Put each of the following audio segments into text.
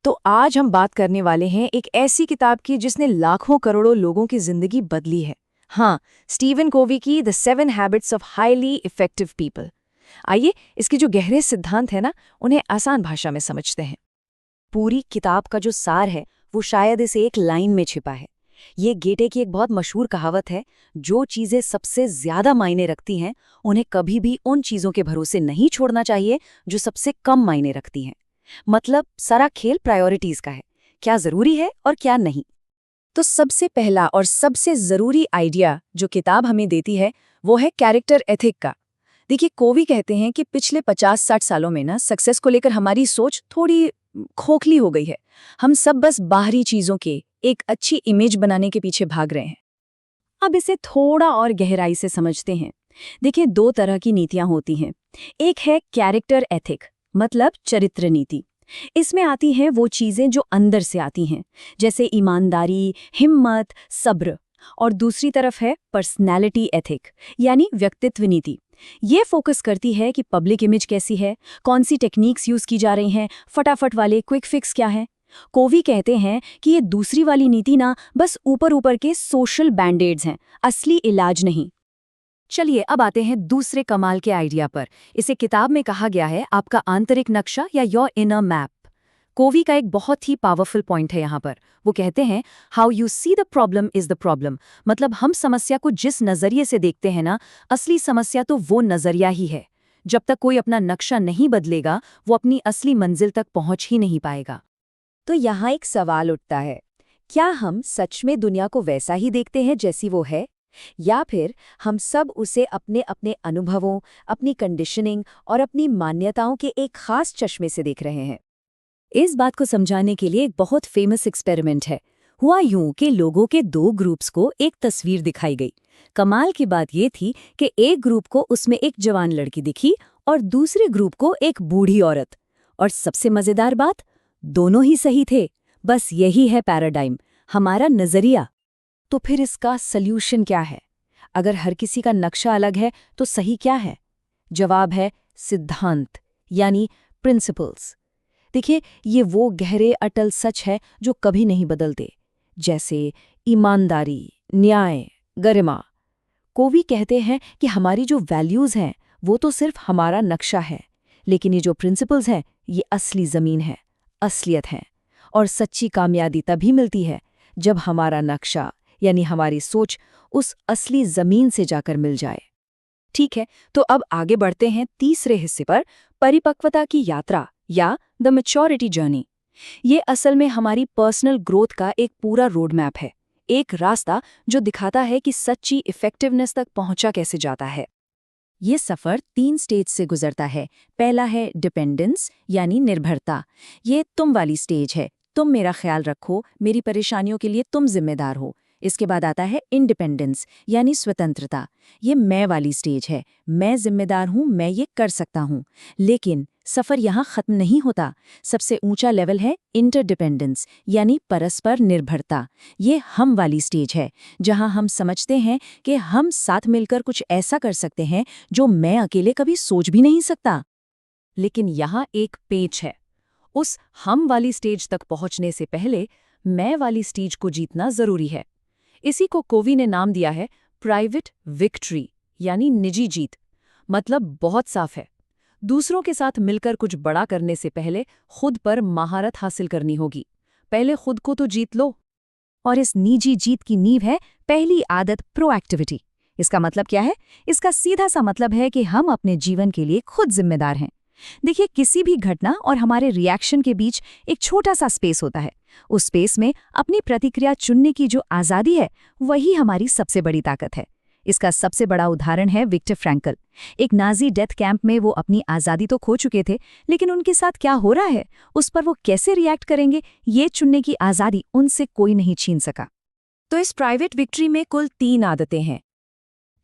तो आज हम बात करने वाले हैं एक ऐसी किताब की जिसने लाखों करोड़ों लोगों की जिंदगी बदली है। हाँ, स्टीवन कोवी की the 7 habits of highly effective people. आइए इसके जो गहरे सिद्धांत हैं ना, उन्हें आसान भाषा में समझते हैं। पूरी किताब का जो सार है वो शायद इस एक लाइन में छिपा है। ये गेटे की एक बहुत मशहूर कहावत है, जो चीजें सबसे ज्यादा मायने रखती हैं उन्हें कभी भी उन चीजों के भरोसे नहीं छोड़ना चाहिए जो सबसे कम मायने रखती हैं। मतलब सारा खेल प्रायोरिटीज का है, क्या जरूरी है और क्या नहीं। तो सबसे पहला और सबसे जरूरी आइडिया जो किताब हमें देती है वो है कैरेक्टर एथिक का। देखिए, कोवी कहते हैं कि पिछले 50-60 सालों में ना सक्सेस को लेकर हमारी सोच थोड़ी खोखली हो गई है। हम सब बस बाहरी चीजों के एक अच्छी इमेज बनाने के पीछे भाग रहे हैं। अब इसे थोड़ा और गहराई से समझते हैं। देखिए, दो तरह की नीतियां होती हैं। एक है कैरेक्टर एथिक, मतलब चरित्र नीति। इसमें आती हैं वो चीजें जो अंदर से आती हैं, जैसे ईमानदारी, हिम्मत, सब्र। और दूसरी तरफ है पर्सनैलिटी एथिक, यानी व्यक्तित्व नीति। ये फोकस करती है कि पब्लिक इमेज कैसी है, कौन सी टेक्निक्स यूज की जा रही हैं, फटाफट वाले क्विक फिक्स क्या है। कोवी कहते हैं कि ये दूसरी वाली नीति ना बस ऊपर ऊपर के सोशल बैंडेड्स हैं, असली इलाज नहीं। चलिए अब आते हैं दूसरे कमाल के आइडिया पर। इसे किताब में कहा गया है आपका आंतरिक नक्शा या योर इनर मैप। कोवी का एक बहुत ही पावरफुल पॉइंट है यहाँ पर। वो कहते हैं how you see the problem is the problem. मतलब हम समस्या को जिस नजरिए से देखते हैं ना, असली समस्या तो वो नजरिया ही है। जब तक कोई अपना नक्शा नहीं बदलेगा वो अपनी असली मंजिल तक पहुंच ही नहीं पाएगा। तो यहाँ एक सवाल उठता है, क्या हम सच में दुनिया को वैसा ही देखते हैं जैसी वो है, या फिर हम सब उसे अपने अपने अनुभवों, अपनी कंडीशनिंग और अपनी मान्यताओं के एक खास चश्मे से देख रहे हैं। इस बात को समझाने के लिए एक बहुत फेमस एक्सपेरिमेंट है। हुआ यूं कि लोगों के दो ग्रुप्स को एक तस्वीर दिखाई गई। कमाल की बात यह थी कि एक ग्रुप को उसमें एक जवान लड़की दिखी और दूसरे ग्रुप को एक बूढ़ी औरत। और सबसे मजेदार बात, दोनों ही सही थे। बस यही है पैराडाइम, हमारा नजरिया। तो फिर इसका सल्यूशन क्या है? अगर हर किसी का नक्शा अलग है तो सही क्या है? जवाब है सिद्धांत, यानी प्रिंसिपल्स। देखिए, ये वो गहरे अटल सच है जो कभी नहीं बदलते, जैसे ईमानदारी, न्याय, गरिमा। कोवी कहते हैं कि हमारी जो वैल्यूज हैं वो तो सिर्फ हमारा नक्शा है, लेकिन ये जो प्रिंसिपल्स हैं ये असली जमीन है, असलियत है। और सच्ची कामयाबी तभी मिलती है जब हमारा नक्शा यानी हमारी सोच उस असली जमीन से जाकर मिल जाए। ठीक है, तो अब आगे बढ़ते हैं तीसरे हिस्से पर, परिपक्वता की यात्रा या द मैच्योरिटी जर्नी। ये असल में हमारी पर्सनल ग्रोथ का एक पूरा रोड मैप है, एक रास्ता जो दिखाता है कि सच्ची इफेक्टिवनेस तक पहुंचा कैसे जाता है। ये सफर 3 स्टेज से गुजरता है। पहला है डिपेंडेंस, यानी निर्भरता। ये तुम वाली स्टेज है, तुम मेरा ख्याल रखो, मेरी परेशानियों के लिए तुम जिम्मेदार हो। इसके बाद आता है इंडिपेंडेंस, यानी स्वतंत्रता। ये मैं वाली स्टेज है, मैं जिम्मेदार हूँ, मैं ये कर सकता हूँ। लेकिन सफर यहाँ खत्म नहीं होता। सबसे ऊंचा लेवल है इंटरडिपेंडेंस, यानी परस्पर निर्भरता। ये हम वाली स्टेज है, जहाँ हम समझते हैं कि हम साथ मिलकर कुछ ऐसा कर सकते हैं जो मैं अकेले कभी सोच भी नहीं सकता। लेकिन यहाँ एक पेच है। उस हम वाली स्टेज तक पहुँचने से पहले मैं वाली स्टेज को जीतना जरूरी है। इसी को कोवी ने नाम दिया है प्राइवेट विक्ट्री, यानी निजी जीत। मतलब बहुत साफ है, दूसरों के साथ मिलकर कुछ बड़ा करने से पहले खुद पर महारत हासिल करनी होगी। पहले खुद को तो जीत लो। और इस निजी जीत की नींव है पहली आदत, प्रोएक्टिविटी। इसका मतलब क्या है? इसका सीधा सा मतलब है कि हम अपने जीवन के लिए खुद जिम्मेदार हैं। देखिए, किसी भी घटना और हमारे रिएक्शन के बीच एक छोटा सा स्पेस होता है। उस स्पेस में अपनी प्रतिक्रिया चुनने की जो आज़ादी है, वही हमारी सबसे बड़ी ताकत है। इसका सबसे बड़ा उदाहरण है विक्टर फ्रैंकल। एक नाजी डेथ कैंप में वो अपनी आज़ादी तो खो चुके थे, लेकिन उनके साथ क्या हो रहा है, उस पर वो कैसे रिएक्ट करेंगे, ये चुनने की आज़ादी उनसे कोई नहीं छीन सका। तो इस प्राइवेट विक्ट्री में कुल 3 आदतें हैं।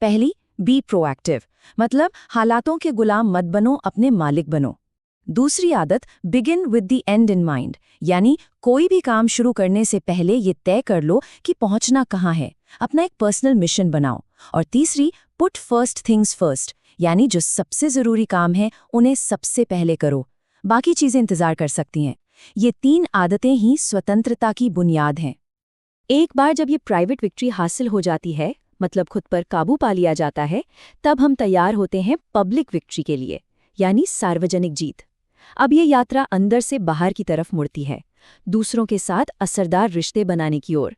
पहली, बी प्रोएक्टिव, मतलब हालातों के गुलाम मत बनो, अपने मालिक बनो। दूसरी आदत, begin with the and in mind, यानी कोई भी काम शुरू करने से पहले ये तय कर लो कि पहुंचना कहाँ है, अपना एक पर्सनल मिशन बनाओ। और तीसरी, पुट फर्स्ट थिंग्स फर्स्ट, यानी जो सबसे जरूरी काम है उन्हें सबसे पहले करो, बाकी चीजें इंतजार कर सकती हैं। ये 3 आदतें ही स्वतंत्रता की बुनियाद हैं। एक बार जब ये प्राइवेट विक्ट्री हासिल हो जाती है, मतलब खुद पर काबू पा लिया जाता है, तब हम तैयार होते हैं पब्लिक विक्ट्री के लिए, यानी सार्वजनिक जीत। अब ये यात्रा अंदर से बाहर की तरफ मुड़ती है, दूसरों के साथ असरदार रिश्ते बनाने की ओर।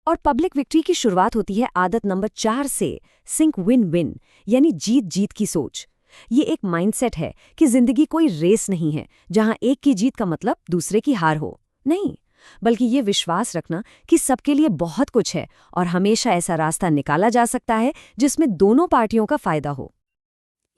और पब्लिक विक्ट्री की शुरुआत होती है आदत नंबर 4 से, सिंक विन विन, यानी जीत जीत की सोच। ये एक माइंडसेट है कि जिंदगी कोई रेस नहीं है जहां एक की जीत का मतलब दूसरे की हार हो। नहीं, बल्कि ये विश्वास रखना कि सबके लिए बहुत कुछ है और हमेशा ऐसा रास्ता निकाला जा सकता है जिसमें दोनों पार्टियों का फायदा हो।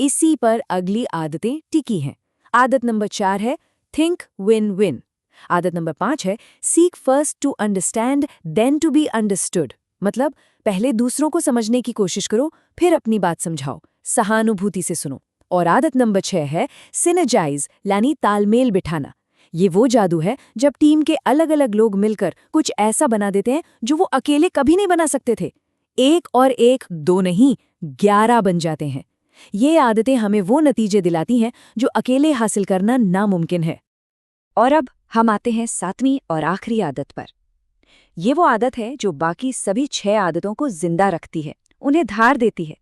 इसी पर अगली आदतें टिकी हैं। आदत नंबर 4 है थिंक विन विन। आदत नंबर 5 है seek first to understand then to be understood. मतलब पहले दूसरों को समझने की कोशिश करो, फिर अपनी बात समझाओ, सहानुभूति से सुनो। और आदत नंबर 6 है सिनर्जाइज, यानी तालमेल बिठाना। ये वो जादू है जब टीम के अलग अलग लोग मिलकर कुछ ऐसा बना देते हैं जो वो अकेले कभी नहीं बना सकते थे। 1 और 1 2 नहीं, 11 बन जाते हैं। ये आदतें हमें वो नतीजे दिलाती हैं जो अकेले हासिल करना नामुमकिन है। और अब हम आते हैं 7वीं और आखिरी आदत पर। ये वो आदत है जो बाकी सभी 6 आदतों को जिंदा रखती है, उन्हें धार देती है।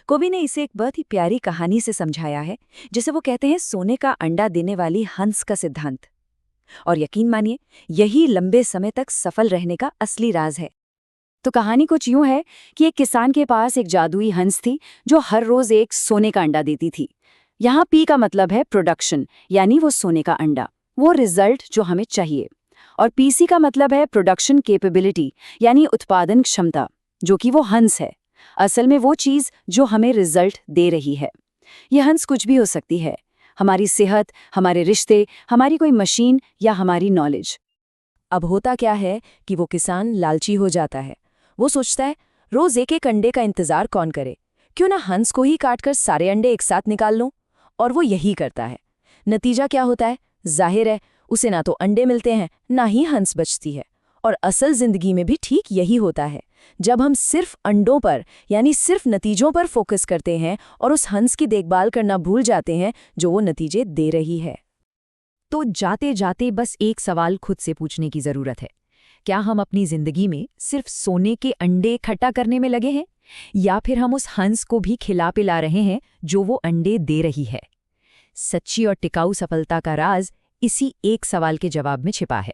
कवि ने इसे एक बहुत ही प्यारी कहानी से समझाया है, जिसे वो कहते हैं सोने का अंडा देने वाली हंस का सिद्धांत। और यकीन मानिए, यही लंबे समय तक सफल रहने का असली राज है। तो कहानी कुछ यूं है कि एक किसान के पास एक जादुई हंस थी जो हर रोज एक सोने का अंडा देती थी। यहाँ पी का मतलब है प्रोडक्शन, यानी वो सोने का अंडा, वो रिजल्ट जो हमें चाहिए। और पीसी का मतलब है प्रोडक्शन कैपेबिलिटी, यानी उत्पादन क्षमता, जो कि वो हंस है, असल में वो चीज जो हमें रिजल्ट दे रही है। यह हंस कुछ भी हो सकती है, हमारी सेहत, हमारे रिश्ते, हमारी कोई मशीन या हमारी नॉलेज। अब होता क्या है कि वो किसान लालची हो जाता है। वो सोचता है रोज एक एक अंडे का इंतजार कौन करे, क्यों ना हंस को ही काटकर सारे अंडे एक साथ निकाल लूं। और वो यही करता है। नतीजा क्या होता है? जाहिर है, उसे ना तो अंडे मिलते हैं, ना ही हंस बचती है। और असल जिंदगी में भी ठीक यही होता है। जब हम सिर्फ अंडों पर, यानी सिर्फ नतीजों पर फोकस करते हैं और उस हंस की देखभाल करना भूल जाते हैं जो वो नतीजे दे रही है। तो जाते जाते बस एक सवाल खुद से पूछने की जरूरत है, क्या हम अपनी जिंदगी में सिर्फ सोने के अंडे इकट्ठा करने में लगे हैं, या फिर हम उस हंस को भी खिला पिला रहे हैं जो वो अंडे दे रही है? सच्ची और टिकाऊ सफलता का राज इसी एक सवाल के जवाब में छिपा है।